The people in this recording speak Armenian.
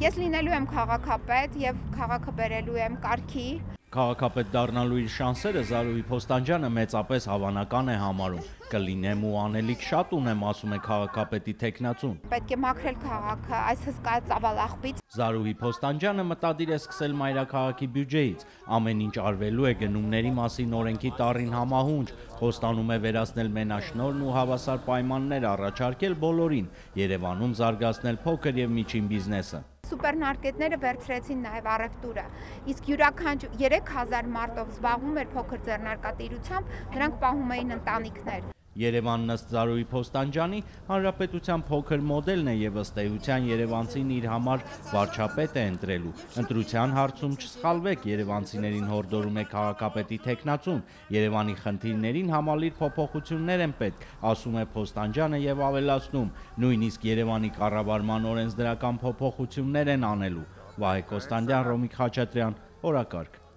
Ես լինելու եմ քաղաքապետ եւ քաղաքը բերելու եմ կարգի։ Քաղաքապետ դառնալու իր շանսերը Զարուհի Փոստանջյանը մեծապես հավանական է համարում։ Կլինեմ ու անելիք շատ ունեմ, ասում է քաղաքապետի թեկնածուն։ Պետք է մաքրել քաղաքը այս հսկա ծավալախմբից։ Զարուհի Փոստանջյանը մտադիր է սկսել մայրաքաղաքի բյուջեից։ Ամեն ինչ արվելու է գնումների մասին օրենքի տառին համահունչ, խոստանում է վերացնել մենաշնորհն ու հավասար պայմաններ առաջարկել բոլորին, Երևանում զարգացնել փոքր եւ միջին բիզնեսը։ Սուպերմարկետները վերցրեցին նաև առևտուրը, իսկ յուրաքանչյուր 3000 մարդով զբաղվում էր փոքր ձեռնարկատիրությամբ, նրանք պահում էին ընտանիքներ։ Երևանն ըստ Զարուհի Փոստանջյանի հանրապետության փոքր մոդելն է եւ ըստ էության երևանցին իր համար վարչապետ է ընտրելու։ Ընտրության հարցում չսխալվեք, երևանցիներին հորդորում է քաղաքապետի թեկնածուն։ Երևանի խնդիրներին համալիր փոփոխություններ են պետք, ասում է Փոստանջյանը եւ ավելացնում. նույնիսկ Երևանի կառավարման օրենսդրական փոփոխություններ են անելու։ Վահե Կոստանդյան, Ռոմիկ Խաչատրյան, օրակարգ։